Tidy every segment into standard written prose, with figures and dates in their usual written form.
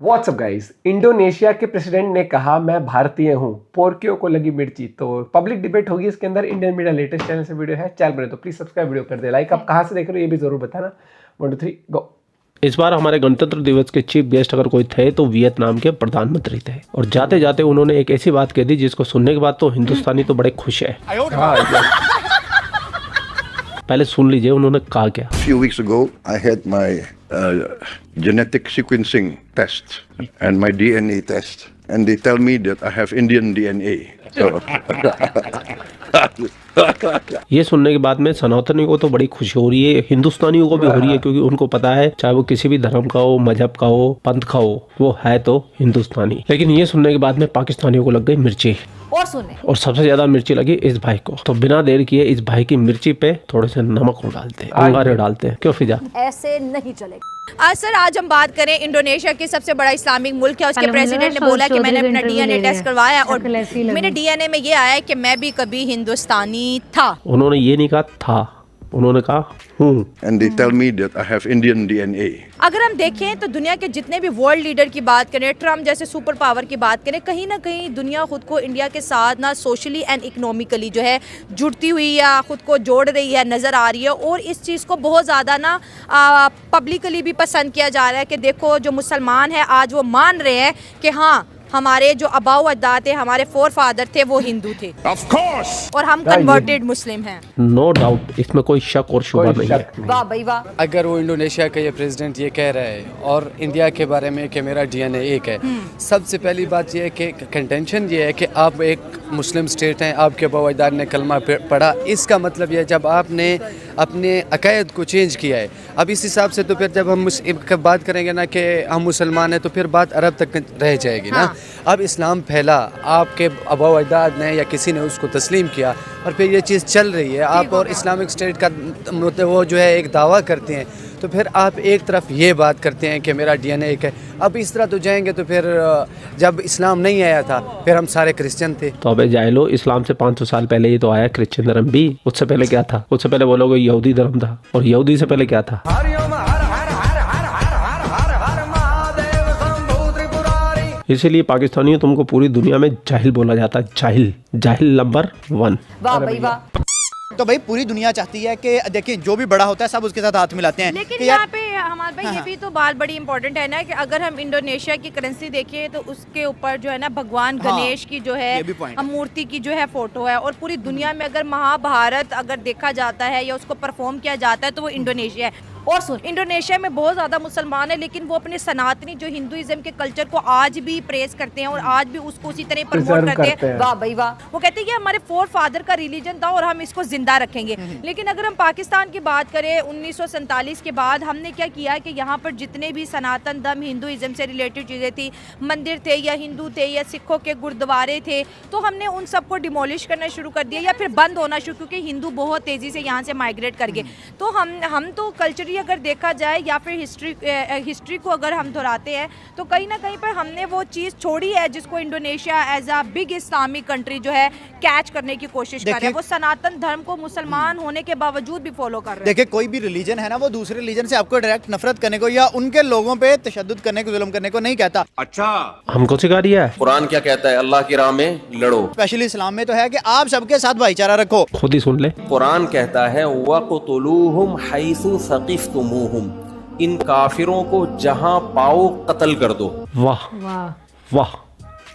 WhatsApp guys, Indonesia के president ने कहा मैं भारतीय हूं, पोर्कियो को लगी मिर्ची। तो पब्लिक डिबेट होगी इसके अंदर। इंडियन मीडिया लेटेस्ट चैनल से वीडियो है, चैनल बने तो प्लीज सब्सक्राइब, वीडियो कर दे लाइक। आप कहां से देख रहे हो ये भी जरूर बताना। 1 2 3 गो। इस बार हमारे गणतंत्र दिवस के चीफ गेस्ट अगर कोई थे तो वियतनाम के प्रधानमंत्री थे, और जाते जाते उन्होंने एक ऐसी बात कह दी जिसको सुनने के बाद तो हिंदुस्तानी तो बड़े खुश है। पहले सुन लीजिए उन्होंने कहा क्या। Few weeks ago, I had my genetic sequencing test and my DNA test, and they tell me that I have Indian DNA. ये सुनने के बाद में सनातनियों को तो बड़ी खुशी हो रही है, हिंदुस्तानियों को भी हो रही है, क्योंकि उनको पता है चाहे वो किसी भी धर्म का हो, मजहब का हो, पंथ का हो, वो है तो हिंदुस्तानी। लेकिन ये सुनने के बाद में पाकिस्तानियों को लग गई मिर्ची, और सबसे ज्यादा मिर्ची लगी इस भाई को। तो बिना देर किए इस भाई की मिर्ची पे थोड़े से नमक डालते हैं, अंगारे डालते हैं। क्यों फिजा, ऐसे नहीं चलेगा। सर आज हम बात करें इंडोनेशिया के सबसे बड़ा इस्लामिक मुल्क है, उसके प्रेसिडेंट ने बोला कि मैंने अपना डीएनए टेस्ट करवाया और मेरे डीएनए में ये आया है कि मैं भी कभी हिंदुस्तानी था। उन्होंने ये नहीं कहा था, उन्होंने कहा हूँ। And they tell me that I have Indian DNA. अगर हम देखें तो दुनिया के जितने भी वर्ल्ड लीडर की बात करें, ट्रम्प जैसे सुपर पावर की बात करें, कहीं ना कहीं दुनिया खुद को इंडिया के साथ ना सोशली एंड इकोनॉमिकली जो है जुड़ती हुई या खुद को जोड़ रही है नज़र आ रही है। और इस चीज़ को बहुत ज़्यादा ना पब्लिकली भी पसंद किया जा रहा है कि देखो जो मुसलमान है आज वो मान रहे हैं कि हाँ हमारे जो अबाऊ अजदाद थे, हमारे फोर फादर थे, वो हिंदू थे। Of course! और हम कन्वर्टेड मुस्लिम हैं। नो डाउट, इसमें कोई शक और शुबा नहीं है। वाह भाई वाह। अगर वो इंडोनेशिया का ये प्रेसिडेंट ये कह रहा है और इंडिया के बारे में कि मेरा डीएनए एक है, सबसे पहली बात ये है कि कंटेंशन ये है कि आप एक मुस्लिम स्टेट हैं, आपके अबाऊ अजदाद ने कलमा पढ़ा, इसका मतलब ये है जब आपने अपने अकायद को चेंज किया है। अब इस हिसाब से तो फिर जब हम बात करेंगे ना कि हम मुसलमान हैं तो फिर बात अरब तक रह जाएगी ना। अब इस्लाम फैला, आपके अबाऊ अजदाद ने या किसी ने उसको तस्लीम किया और फिर ये चीज़ चल रही है। आप और इस्लामिक स्टेट का वो जो है एक दावा करते हैं, तो फिर आप एक तरफ ये बात करते हैं कि मेरा डीएनए एक है। अब इस तरह तो जाएंगे तो फिर जब इस्लाम नहीं आया था फिर हम सारे क्रिश्चियन थे। तो अबे जाहिलो, इस्लाम से 500 साल पहले ही तो आया क्रिश्चियन धर्म भी। उससे पहले क्या था? उससे पहले बोलोगे यहूदी धर्म था, और यहूदी से पहले क्या था? इसीलिए पाकिस्तानियों तुमको पूरी दुनिया में जाहिल बोला जाता है, जाहिल, जाहिल नंबर 1। वाह भाई वाह। तो भाई पूरी दुनिया चाहती है कि देखिए जो भी बड़ा होता है सब उसके साथ हाथ मिलाते हैं। लेकिन यहाँ पे हमारे भाई ये भी तो बात बड़ी इंपॉर्टेंट है ना कि अगर हम इंडोनेशिया की करेंसी देखें तो उसके ऊपर जो है ना भगवान गणेश की जो है मूर्ति की जो है फोटो है। और पूरी दुनिया में अगर महाभारत अगर देखा जाता है या उसको परफॉर्म किया जाता है तो वो इंडोनेशिया है। और सुन, इंडोनेशिया में बहुत ज़्यादा मुसलमान है, लेकिन वो अपने सनातनी जो हिंदुइज्म के कल्चर को आज भी प्रेस करते हैं और आज भी उसको उसी तरह प्रमोट करते हैं। वाह भाई वाह। वो कहते हैं कि हमारे फोर फादर का रिलीजन था और हम इसको जिंदा रखेंगे। लेकिन अगर हम पाकिस्तान की बात करें 1947 के बाद हमने क्या किया कि यहाँ पर जितने भी सनातन धर्म हिंदुइज्म से रिलेटेड चीज़ें थी, मंदिर थे या हिंदू थे या सिखों के गुरुद्वारे थे, तो हमने उन सबको डिमोलिश करना शुरू कर दिया या फिर बंद होना शुरू, क्योंकि हिंदू बहुत तेज़ी से यहाँ से माइग्रेट कर गए। तो हम तो कल्चरली अगर देखा जाए या फिर हिस्ट्री को अगर हम दोहराते हैं तो कहीं ना कहीं पर हमने वो चीज़ छोड़ी है जिसको Indonesia as a big Islamic country जो है कैच करने की कोशिश कर रहा है। वो सनातन धर्म को मुसलमान होने के बावजूद भी फॉलो कर रहे हैं। देखिए कोई भी रिलीजन है ना, वो दूसरे रिलीजन से आपको डायरेक्ट नफरत करने को या उनके लोगों पे तशद्दुद करने को, जुल्म करने को नहीं कहता। अच्छा, हमको सिखा दिया है कुरान क्या कहता है? अल्लाह की राह में लड़ो। स्पेशली इस्लाम में तो है कि आप सबके साथ भाईचारा रखो। खुद ही सुन ले, कुरान कहता है वक़्तुलूहुम हैसु सक़िफ़्तुमूहुम, इन काफिरों को जहां पाओ कत्ल कर दो। वाह वाह वाह।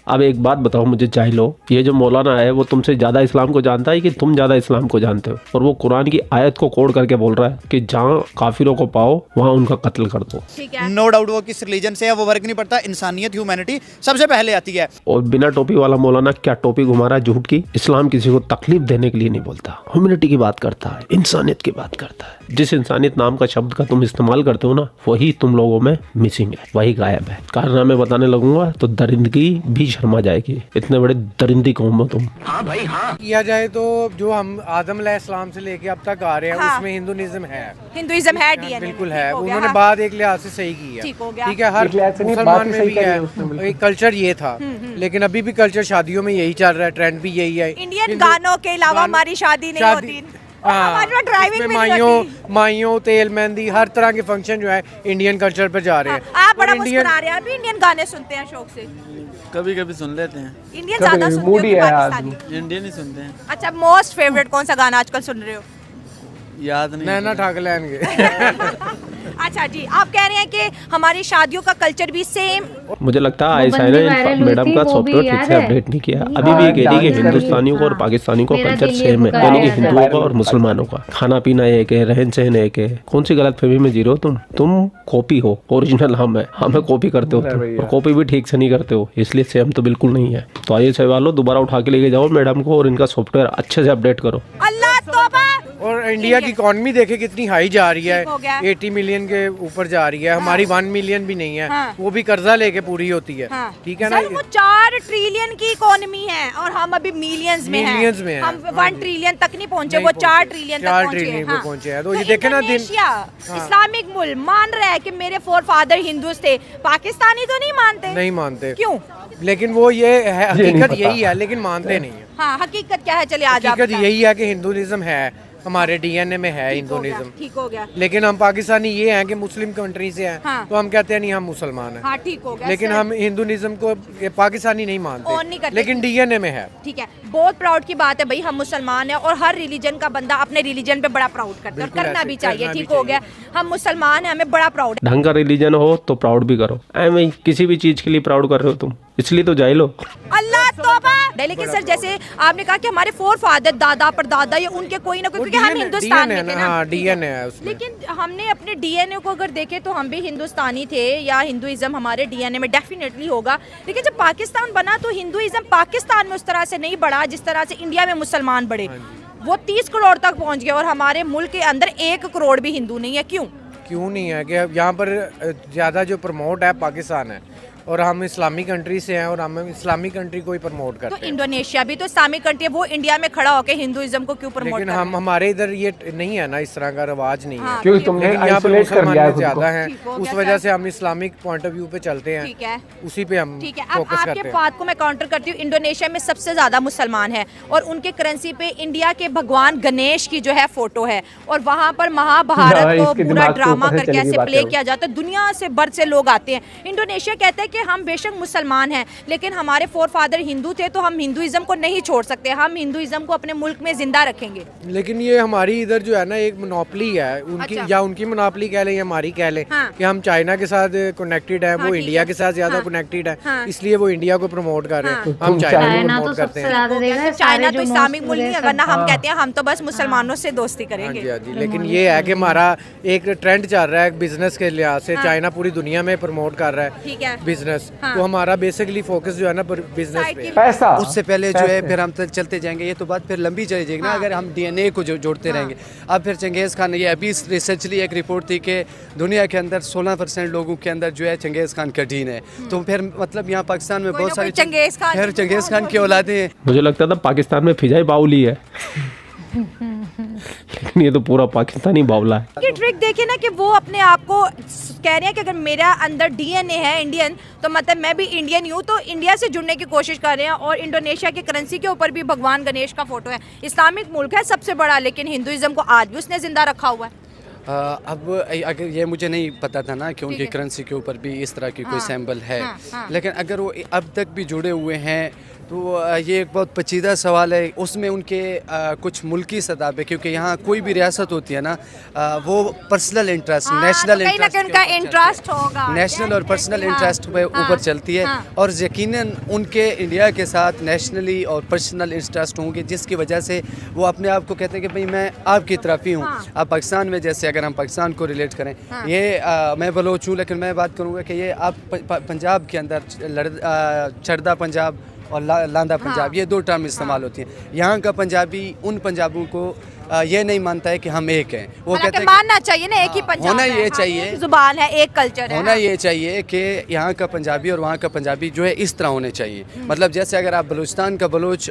अब एक बात बताओ मुझे जाहिलो, ये जो मौलाना है वो तुमसे ज्यादा इस्लाम को जानता है कि तुम ज्यादा इस्लाम को जानते हो? और वो कुरान की आयत को कोड करके बोल रहा है कि जहाँ काफिरों को पाओ वहाँ उनका कत्ल कर दो। नो डाउट वो किस रिलीजन से है वो फर्क नहीं पड़ता, इंसानियत ह्यूमैनिटी सबसे पहले आती है। और बिना टोपी वाला मौलाना क्या टोपी घुमा रहा है झूठ की? इस्लाम किसी को तकलीफ देने के लिए नहीं बोलता, ह्यूमैनिटी की बात करता है, इंसानियत की बात करता है। जिस इंसानियत नाम का शब्द का तुम इस्तेमाल करते हो ना, वही तुम लोगों में मिसिंग है, वही गायब है। कारनामे बताने लगूंगा तो दरिंदगी भी शर्मा जाएगी, इतने बड़े दरिंदी कौम हो तुम। हाँ भाई हाँ। किया जाए तो जो हम आदम अलैहिस्सलाम से लेके अब तक आ रहे हैं उसमें हिंदुइज्म है डीएनए बिल्कुल है। उन्होंने बात एक लिहाज से सही की है, ठीक है, हर मुसलमान में भी है। एक कल्चर ये था, लेकिन अभी भी कल्चर शादियों में यही चल रहा है, ट्रेंड भी यही है। इंडियन गानों के अलावा हमारी शादी नहीं होती। हमारे पास ड्राइविंग भी नहीं होती। माइयों तेल मेहंदी हर तरह के फंक्शन जो है इंडियन कल्चर पर जा रहे हैं। आप बड़ा मुस्कुरा रहे हैं, आप भी इंडियन गाने सुनते हैं शौक से? कभी कभी सुन लेते हैं। इंडियन ज्यादा सुनते हो कि पाकिस्तानी? इंडियन ही सुनते हैं। अच्छा, मोस्ट फेवरेट कौन सा गाना आजकल सुन रहे हो? याद नहीं। नैना ठाक लेंगे। अच्छा जी, आप कह रहे हैं कि हमारी शादियों का कल्चर भी सेम। मुझे लगता है आईएसआई ने मैडम का सॉफ्टवेयर ठीक से अपडेट नहीं किया। अभी भी ये कह रही है कि हिंदुस्तानियों का और पाकिस्तानियों का कल्चर सेम है, यानी कि हिंदुओं का और मुसलमानों का खाना पीना एक है, रहन सहन एक है। कौन सी गलतफहमी में जी रहे हो तुम कॉपी हो, ओरिजिनल हम है, हमें कॉपी करते हो तुम, और कॉपी भी ठीक से नहीं करते हो, इसलिए सेम तो बिल्कुल नहीं है। तो आईएसआई वालों दोबारा उठा के लेके जाओ मैडम को और इनका सॉफ्टवेयर अच्छे से अपडेट करो। अल्लाह तौबा। और इंडिया की इकॉनमी देखे कितनी हाई जा रही है, 80 मिलियन के ऊपर जा रही है। हमारी 1 मिलियन भी नहीं है, वो भी कर्जा लेके पूरी होती है। ठीक है ना, वो 4 ट्रिलियन की इकोनॉमी है और हम अभी मिलियंस में हैं। हम 1 ट्रिलियन तक नहीं पहुंचे, वो 4 ट्रिलियन तक पहुंचे हैं। तो ये देखे ना, इस्लामिक मुल्क मान रहा है कि मेरे फोर फादर हिंदू थे, पाकिस्तानी तो नहीं मानते। क्यों? लेकिन वो ये है, हकीकत यही है, लेकिन मानते नहीं है। हाँ, हकीकत क्या है? चलिए आज हकीकत यही है कि हिंदुइज्म है, हमारे डीएनए में है हिंदुइज्म। ठीक हो गया। लेकिन हम पाकिस्तानी ये हैं कि मुस्लिम कंट्री से हैं। हाँ। तो हम कहते हैं नहीं हम मुसलमान हैं। हाँ, ठीक हो गया। लेकिन हम हिंदुइज्म को पाकिस्तानी नहीं मानते, लेकिन डीएनए में है। ठीक है, बहुत प्राउड की बात है भाई, हम मुसलमान हैं और हर रिलीजन का बंदा अपने रिलीजन पे बड़ा प्राउड करता है और करना भी चाहिए। ठीक हो गया, हम मुसलमान हैं, हमें बड़ा प्राउड है। ढंग का रिलीजन हो तो प्राउड भी करो। ऐ किसी भी चीज के लिए प्राउड कर रहे हो तुम, इसलिए तो जाए लो। अल्लाह तौबा। लेकिन सर, जैसे आपने कहा कि हमारे फोर फादर, दादा परदादा, ये उनके कोई ना कोई, क्योंकि हम हिंदुस्तान में थे ना, डीएनए है उसमें। लेकिन हमने अपने डीएनए को अगर देखे तो हम भी हिंदुस्तानी थे, या हिंदुइज्म हमारे डीएनए में डेफिनेटली होगा। लेकिन जब पाकिस्तान बना तो हिंदुइज्म पाकिस्तान में उस तरह से नहीं बढ़ा जिस तरह से इंडिया में मुसलमान बढ़े। वो 30 करोड़ तक पहुंच गया और हमारे मुल्क के अंदर 1 करोड़ भी हिंदू नहीं है। क्यों नहीं है? कि यहाँ पर ज्यादा जो प्रमोट है पाकिस्तान है, और हम इस्लामी कंट्री से हैं और हम इस्लामी कंट्री को ही प्रमोट करते हैं। तो इंडोनेशिया भी तो इस्लामिक कंट्री है, वो इंडिया में खड़ा होकर हिंदुइज्म को क्यों प्रमोट लेकिन हम हमारे इधर ये नहीं है ना, इस तरह का रवाज नहीं है। क्योंकि तुमने यहाँ पर मुसलमान ज्यादा है, हैं, उस वजह से हम इस्लामिक पॉइंट ऑफ व्यू पे चलते हैं। ठीक है, उसी पे हम ठीक है। अब फोकस करते आपके हैं। बात को मैं काउंटर करती हूँ। इंडोनेशिया में सबसे ज्यादा मुसलमान है और उनके करेंसी पे इंडिया के भगवान गणेश की जो है फोटो है, और वहाँ पर महाभारत को पूरा ड्रामा करके ऐसे प्ले किया जाता है। दुनिया से भर से लोग आते हैं। इंडोनेशिया कहता है कि हम बेशक मुसलमान हैं, लेकिन हमारे फोर फादर हिंदू थे, तो हम हिंदुइज्म को नहीं छोड़ सकते, हम हिंदुइज्म को अपने मुल्क में जिंदा रखेंगे। लेकिन ये हमारी इधर जो है ना एक मोनोपोली है उनकी। अच्छा। या उनकी मोनोपोली कह लें या हमारी कह लें। हाँ। कि हम चाइना के साथ कनेक्टेड है। हाँ, वो इंडिया के साथ ज्यादा कनेक्टेड है। हाँ। इसलिए वो इंडिया को प्रमोट कर रहे हैं। हम चाइना को प्रमोट करते हैं। चाइना तो इस्लामिक मुल्क नहीं है, वरना हम कहते हैं हम तो बस मुसलमानों से दोस्ती करेंगे। लेकिन ये है कि हमारा एक ट्रेंड चल रहा है बिजनेस के लिहाज से। चाइना पूरी दुनिया में प्रमोट कर रहा है बिजनेस, तो हमारा बेसिकली फोकस जो है ना बिजनेस पे। पैसा उससे पहले जो है फिर हम चलते जाएंगे, ये तो बात फिर लंबी चली जाएगी ना अगर हम डीएनए को जोड़ते रहेंगे। अब फिर चंगेज़ खान, ये अभी रिसर्चली एक रिपोर्ट थी कि दुनिया के अंदर 16% लोगों के अंदर जो है चंगेज़ खान का जीन है। तो फिर मतलब यहाँ पाकिस्तान में बहुत सारे चंगेज़ खान की औलादें हैं। मुझे लगता था पाकिस्तान में फिजाई बाउली है, लेकिन ये तो पूरा पाकिस्तानी बावला है। ये ट्रिक देखिए ना कि वो अपने आप को कह रहे हैं कि अगर मेरा अंदर डीएनए है इंडियन, तो मतलब मैं भी इंडियन हूँ, तो इंडिया से जुड़ने की कोशिश कर रहे हैं। और इंडोनेशिया की करेंसी के ऊपर भी भगवान गणेश का फोटो है। इस्लामिक मुल्क है सबसे बड़ा, लेकिन हिंदुइज्म को आज भी उसने जिंदा रखा हुआ है। अब अगर ये मुझे नहीं पता था ना कि उनकी करेंसी के ऊपर भी इस तरह की कोई सिंबल है। लेकिन अगर वो अब तक भी जुड़े हुए हैं तो ये एक बहुत पेचीदा सवाल है। उसमें उनके कुछ मुल्की सतह पे, क्योंकि यहाँ कोई भी रियासत होती है ना, वो पर्सनल इंटरेस्ट, नेशनल इंटरेस्ट होगा, नेशनल और पर्सनल इंटरेस्ट पे ऊपर चलती है। और यकीनन उनके इंडिया के साथ नेशनली और पर्सनल इंटरेस्ट होंगे, जिसकी वजह से वो अपने आप को कहते हैं कि भाई मैं आपकी तरफ ही हूँ। अब पाकिस्तान में जैसे अगर हम पाकिस्तान को रिलेट करें, ये मैं बलोच हूँ, लेकिन मैं बात करूँगा कि ये आप पंजाब के अंदर चढ़दा पंजाब और लांदा पंजाब, ये 2 टर्म इस्तेमाल होती हैं। यहाँ का पंजाबी उन पंजाबियों को ये नहीं मानता है कि हम एक हैं। वो कहते हैं मानना चाहिए ना, एक ही पंजाब होना ये चाहिए, एक जुबान है, एक कल्चर है। होना ये चाहिए कि यहाँ का पंजाबी और वहाँ का पंजाबी जो है इस तरह होने चाहिए। मतलब जैसे अगर आप बलूचिस्तान का बलोच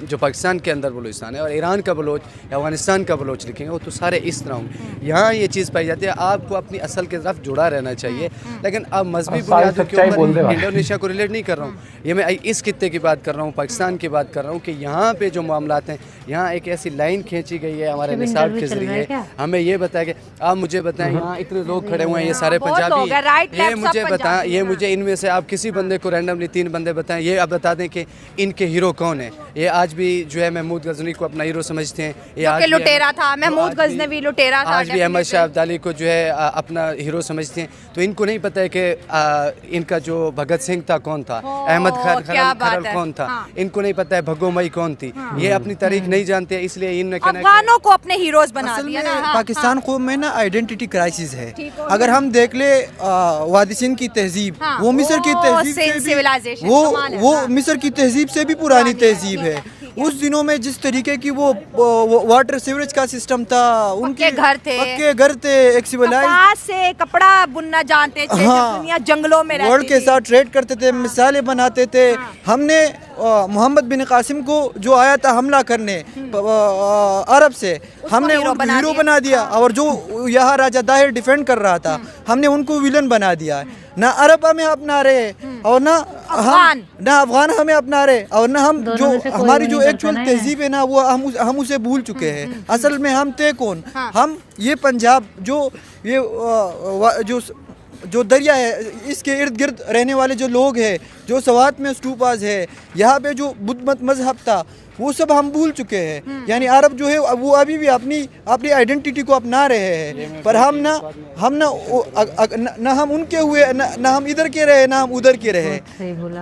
जो पाकिस्तान के अंदर बलूचिस्तान है, और ईरान का बलोच या अफगानिस्तान का बलोच लिखेंगे, वो तो सारे इस तरह होंगे। यहाँ ये चीज़ पाई जाती है। आपको अपनी असल की तरफ जुड़ा रहना चाहिए। लेकिन अब मजहबी बुनियादों के ऊपर इंडोनेशिया को रिलेट नहीं कर रहा हूँ, ये मैं इस खित्ते की बात कर रहा हूँ, पाकिस्तान की बात कर रहा हूँ कि यहाँ पे जो मामलात हैं, यहाँ एक ऐसी लाइन खींची गई है के हमारे निसाब के जरिए हमें ये बताया कि आप मुझे बताएं यहाँ इतने लोग खड़े हुए हैं, ये सारे पंजाबी, ये मुझे बताएं, ये मुझे इनमें से आप किसी बंदे को रैंडमली 3 बंदे बताएं, ये आप बता दें कि इनके हीरो कौन है। ये आज भी जो है महमूद गजनवी को अपना हीरो समझते हैं, ये आज लुटेरा था, महमूद गजनवी लुटेरा था, आज भी अहमद शाह अब्दाली को जो है अपना हीरो समझते हैं। तो इनको नहीं पता है कि इनका जो भगत सिंह था कौन था, अहमद खरल कौन था, इनको नहीं पता है भगोमई कौन थी, ये अपनी तारीख नहीं जानते, इसलिए इन्होंने अफगानों को अपने हीरोज बना दिया ना। पाकिस्तान को में ना आइडेंटिटी क्राइसिस है। अगर हम देख ले वादी सिंध की तहजीब, वो मिस्र की तहजीब से भी, वो मिस्र की तहजीब से भी पुरानी तहजीब है। उस दिनों में जिस तरीके की वो वाटर सीवरेज का सिस्टम था, उनके घर थे एक सिविलाइज्ड से कपड़ा बुनना जानते थे, दुनिया जंगलों में रहती वर्ल्ड के साथ ट्रेड करते थे, मिसालें बनाते थे। हमने मोहम्मद बिन कासिम को जो आया था हमला करने अरब से, हमने उनको हीरो बना दिया, और जो यहाँ राजा दाहिर डिफेंड कर रहा था हमने उनको विलन बना दिया है। ना अरब हमें अपना रहे और ना अफगान हमें अपना रहे, और ना हम जो हमारी जो एक्चुअल तहजीब है ना वो हम उसे भूल चुके हैं। असल में हम थे कौन? हम ये पंजाब जो दरिया है इसके इर्द गिर्द रहने वाले जो लोग हैं, जो सवात में स्टूपाज है, यहाँ पे जो बुद्ध मत मजहब था, वो सब हम भूल चुके हैं। यानी अरब जो है वो अभी भी अपनी आइडेंटिटी को अपना रहे हैं, पर हम ना हम उनके हुए, ना हम इधर के रहे, ना हम उधर के रहे,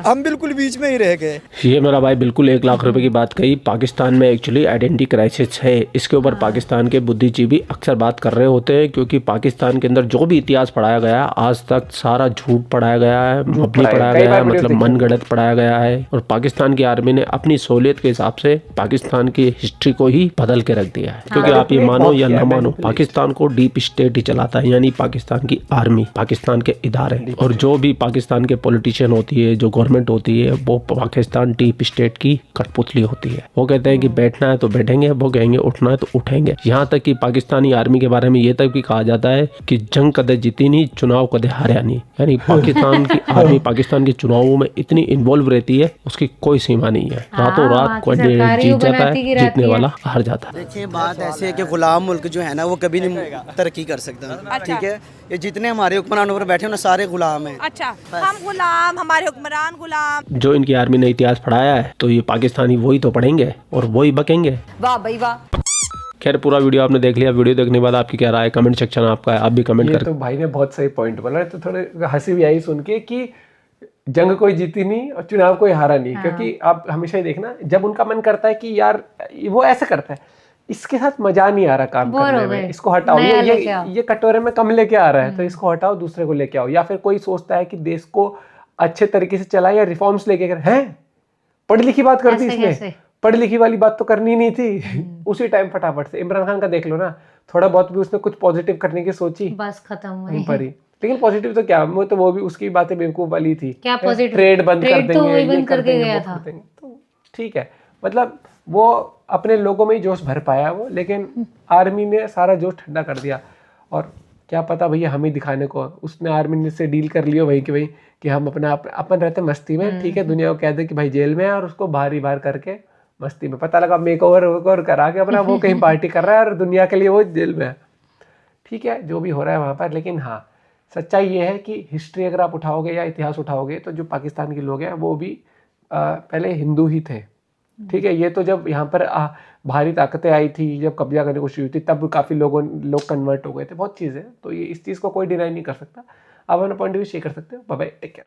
हम बिल्कुल बीच में ही रह गए। ये मेरा भाई बिल्कुल 1 लाख रुपए की बात कही। पाकिस्तान में एक्चुअली आइडेंटिटी क्राइसिस है, इसके ऊपर पाकिस्तान के बुद्धिजीवी अक्सर बात कर रहे होते हैं, क्योंकि पाकिस्तान के अंदर जो भी इतिहास पढ़ाया गया आज तक सारा झूठ पढ़ाया गया है, मबनी पढ़ाया गया है, मतलब मनगढ़ंत पढ़ाया गया है। और पाकिस्तान की आर्मी ने अपनी सहूलियत के हिसाब से पाकिस्तान की हिस्ट्री को ही बदल के रख दिया है। क्योंकि आप ये मानो या ना मानो, पाकिस्तान को डीप स्टेट ही चलाता है, यानी पाकिस्तान की आर्मी, पाकिस्तान के इदारे, और जो भी पाकिस्तान के पॉलिटिशियन होती है, जो गवर्नमेंट होती है, वो पाकिस्तान डीप स्टेट की कठपुतली होती है। वो कहते हैं कि बैठना है तो बैठेंगे, वो कहेंगे उठना है तो उठेंगे। यहाँ तक कि पाकिस्तानी आर्मी के बारे में ये तक भी कहा जाता है कि जंग कदे जीती नहीं, चुनाव कदे हारा नहीं। यानी पाकिस्तान की आर्मी पाकिस्तान के चुनावों में इतनी इन्वॉल्व रहती है, उसकी कोई सीमा नहीं है। रातों रात कोई जीत जाता है, जीतने वाला हार जाता है। देखिए बात ऐसी है कि गुलाम मुल्क जो है ना वो कभी नहीं तरक्की कर सकता। ठीक है, ये जितने हमारे हुक्मरान ऊपर बैठे ना सारे गुलाम हैं। अच्छा, हम गुलाम, हमारे हुक्मरान गुलाम। जो इनकी आर्मी ने इतिहास पढ़ाया है तो ये पाकिस्तानी वही तो पढ़ेंगे और वही बकेंगे। वाह भाई वाह। खैर पूरा वीडियो आपने देख लिया। वीडियो देखने के बाद आपकी क्या राय है? कमेंट सेक्शन आपका है, आप भी कमेंट कर। तो भाई ने बहुत सही पॉइंट बोला, तो थोड़े हंसी भी आई सुन के कि जंग कोई जीती नहीं और चुनाव कोई हारा नहीं। क्योंकि आप हमेशा ही देखना, जब उनका मन करता है कि यार वो ऐसे करता है, इसके साथ मजा नहीं आ रहा काम करने में, इसको हटाओ, ये कटोरे में कम लेके आ रहा है तो इसको हटाओ, दूसरे को लेके आओ। या फिर कोई सोचता है कि देश को अच्छे तरीके से चलाए या रिफॉर्म्स लेके हैं, पढ़ी लिखी बात कर दी इसने, पढ़ी लिखी वाली बात तो करनी नहीं थी। उसी टाइम फटाफट से इमरान खान का देख लो ना, थोड़ा बहुत भी उसने कुछ पॉजिटिव करने की सोची, बस खत्म पर। लेकिन पॉजिटिव तो क्या, वो भी उसकी बातें बेवकूफ वाली थी, क्या पॉजिटिव, ट्रेड बंद कर देंगे, ये कर देंगे, तो ठीक है। मतलब वो अपने लोगों में ही जोश भर पाया वो, लेकिन आर्मी ने सारा जोश ठंडा कर दिया। और क्या पता भैया हम ही दिखाने को, उसने आर्मी से डील कर लियो भाई कि भाई कि हम अपन रहते मस्ती में, ठीक है, दुनिया को कह दे कि भाई जेल में है, और उसको बाहर करके मस्ती में, पता लगा मेक ओवर करा के अपना वो कहीं पार्टी कर रहा है और दुनिया के लिए वो जेल में है। ठीक है, जो भी हो रहा है वहाँ पर। लेकिन हाँ, सच्चाई ये है कि हिस्ट्री अगर आप उठाओगे या इतिहास उठाओगे तो जो पाकिस्तान के लोग हैं वो भी पहले हिंदू ही थे। ठीक है, ये तो जब यहाँ पर भारी ताकतें आई थी, जब कब्जा करने को शुरू हुई थी, तब काफ़ी लोग कन्वर्ट हो गए थे, बहुत चीज़ें। तो ये इस चीज़ को कोई डिनाई नहीं कर सकता। आप अपना पॉइंट ऑफ व्यू शेयर कर सकते हो। Bye bye, take care.